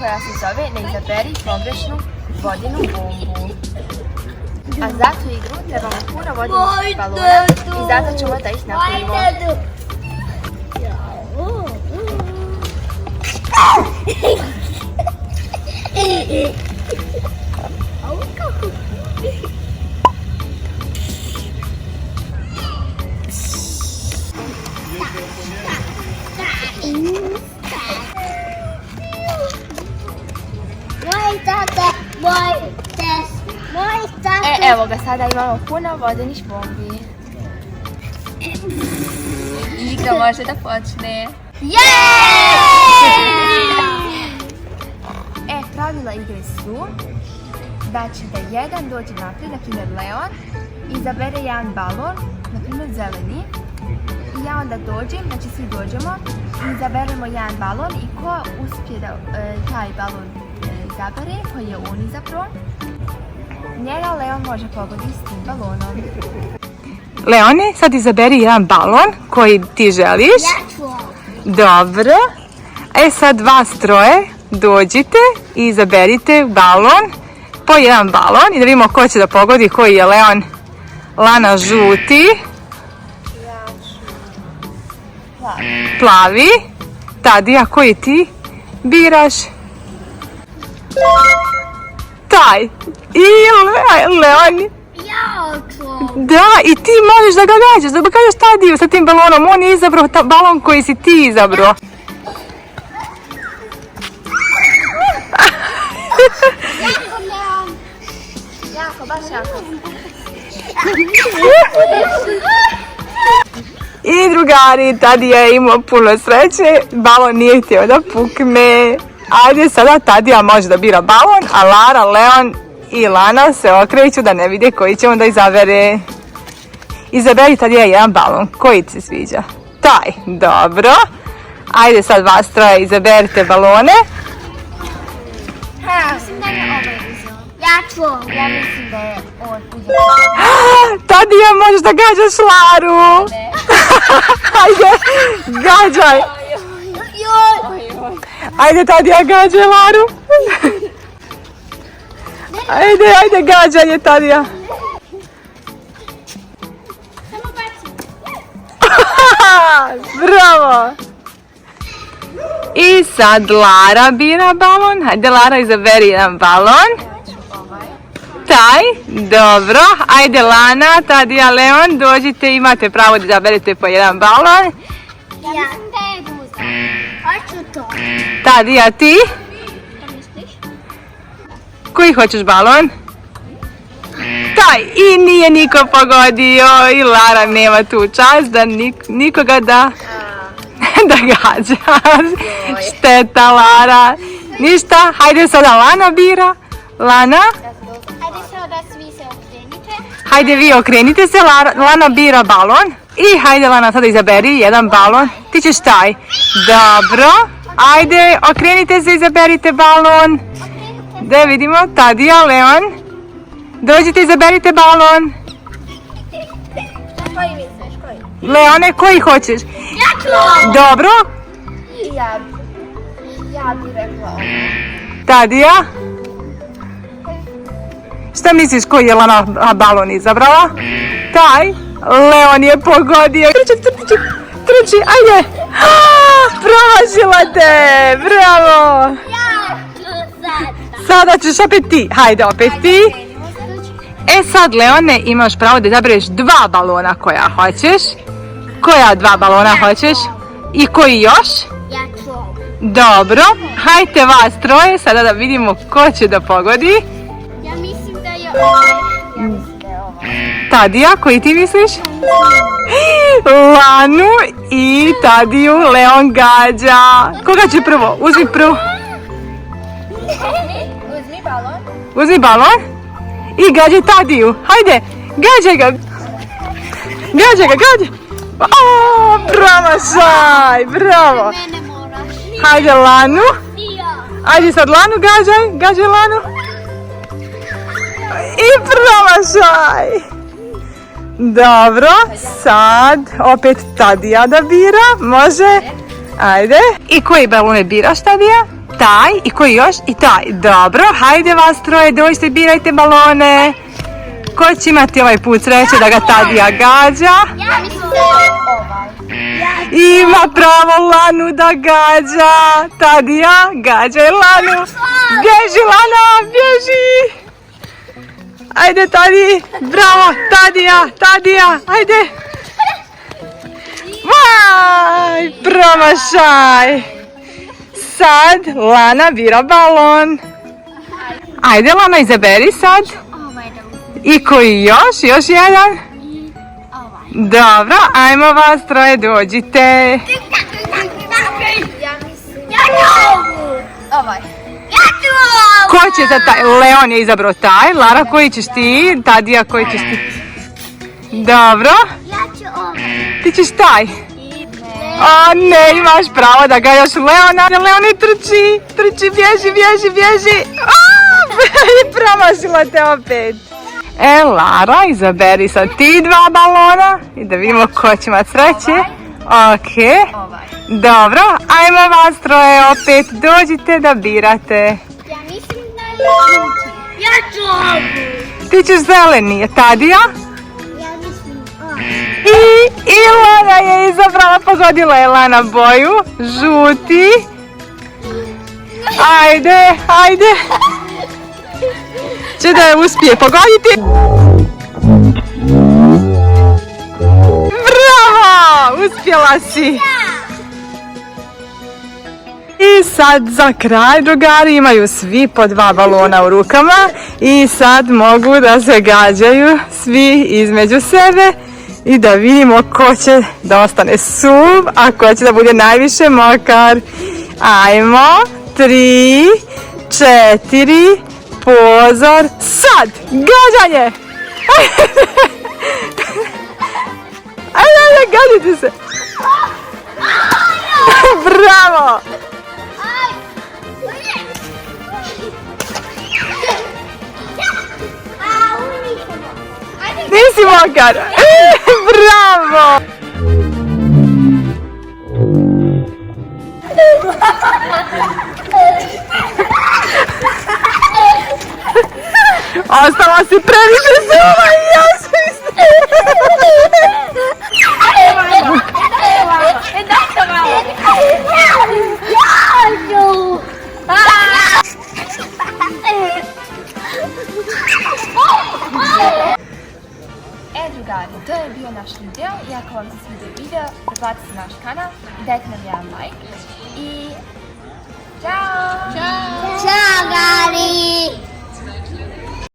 koja se zove Ne izaberi pogrešnu vodenu bombu. A za tu igru trebamo puno vodenih balona i zato ćemo da ih napunimo. Evo ga, sada imamo puno vodenih bombi. Igra može da počne. Pravila igre su da će da jedan dođe naprijed, na primjer Leon, izabere jedan balon, na primjer zeleni, i ja onda dođem, znači svi dođemo, i izaberemo jedan balon i ko uspije da taj balon izabere, koji je on izabrao, njega Leon može pogoditi s tim balonom. Leone, sad izaberi jedan balon koji ti želiš. Dobro. Sad vas troje dođite i izaberite balon, po jedan balon i da vidimo ko će da pogodi, koji je Leon. Lana žuti. Plavi. Tadija, koji ti biraš? Taj. I Leon. Da, i ti možeš da ga gađaš, da ga gađaš Tadiju sa tim balonom. On je izabrao balon koji si ti izabrao. Jako, baš jako. I drugari, Tadija je imao puno sreće, balon nije htio da pukne. Ajde, sada Tadija može da bira balon, a Lara, Leon i Lana se okreću da ne vide koji će onda izabere. Izaberi Tadija jedan balon, koji ti se sviđa? Taj, dobro. Ajde sad vas troje izaberite balone. Mislim da je ovaj uzeo. Ja mislim da je on uzeo. Tadija, možeš da gađaš Laru. Ajde, gađaj. Ajde, Tadija, gađaj Laru. Ajde, gađaj je Tadija. Bravo. I sad Lara bira balon. Hajde, Lara, izaberi jedan balon. Taj, dobro. Ajde, Lana, Tadija, Leon, dođite, imate pravo da izaberete po jedan balon. Ja mislim da je Guza. Hoću to. Tadija, ti? Šta misliš? Koji hoćeš balon? Taj, i nije niko pogodio i Lara nema tu čast da nikoga da gađa. Šteta, Lara. Ništa, hajde sada Lana bira. Lana? Hajde sada svi se okrenite. Hajde vi okrenite se, Lana bira balon. I hajde Lana sada izaberi jedan balon. Ti ćeš taj. Dobro. Ajde, okrenite se, izaberite balon. Da vidimo, Tadija, Leon. Dođite, izaberite balon. Koji misliš, koji? Leone, koji hoćeš? Ja ću! Dobro. Ja bi rekla ovo. Tadija? Šta misliš koji je Lana balon izabrala? Taj? Leon je pogodio. Trči, ajde. Promašila te, bravo. Ja ću sad. Sada ćeš opet ti. Hajde, opet ti. Sad, Leone, imaš pravo da izabereš dva balona koja hoćeš. Koja dva balona hoćeš? I koji još? Ja ću. Dobro, hajte vas troje, sada da vidimo ko će da pogodi. Ja mislim da je ovaj. Tadija, koji ti misliš? Lanu i Tadiju Leon gađa. Koga će prvo? Uzmi prvo. Uzmi balon. Uzmi balon i gađaj Tadiju. Hajde, gađaj ga. Gađaj ga, gađaj. O, promašaj, bravo. Mene moraš. Hajde Lanu. Ja. Ajde sad Lanu gađaj. Gađaj Lanu. I promašaj. Dobro, sad opet Tadija da bira, može? Ajde. I koji balone biraš, Tadija? taj i koji još i taj. Dobro, hajde vas troje, dođite, birajte balone. Ko će imati ovaj put sreće da ga Tadija gađa? Ja mislim da je ovaj. Ima pravo Lanu da gađa. Tadija, gađaj Lanu. Bježi Lana, bježi. Ajde Tadi, bravo, Tadija, ajde. Vaj, promašaj. Sad Lana bira balon. Ajde Lana, izaberi sad. Ovaj da uzmem. I koji još? Još jedan? I ovaj. Dobro, ajmo vas troje, dođite. Ja mislim. Ja ću ovu. Ovaj. Ja ću ovu. Ko će za taj? Leon je izabrao taj. Lara, koji ćeš ti? Tadija, koji ćeš ti? Dobro, Ja ću ovu. ti ćeš taj. O ne, imaš pravo da ga još Leona. Leoni trči, bježi. I promašila te opet. Lara, izaberi sad ti dva balona i da vidimo ko će imati sreće. Ok, Ovaj. dobro, ajmo vas troje opet, dođite da birate. Ja mislim da je žuti. Ja ću ovu. Ti ćeš zeleni, je Tadija? Ja mislim ovu. I Lana je izabrala, pogodila je Lana boju, žuti. Ajde. Če da je uspije pogoditi. Bravo, uspjela si. I sad za kraj, drugari, imaju svi po dva balona u rukama i sad mogu da se gađaju svi između sebe i da vidimo ko će da ostane suv, a ko će da bude najviše mokar. Ajmo, 3, 4, pozor, sad, gađanje! Ajde, gađajte se! Bravo! Nisi mokar! Bravo! Ostala si previše suva i ja sam Drugari, to je bio naš video i ako vam se svidio video, pretplatite se na naš kanal i dajte nam jedan like.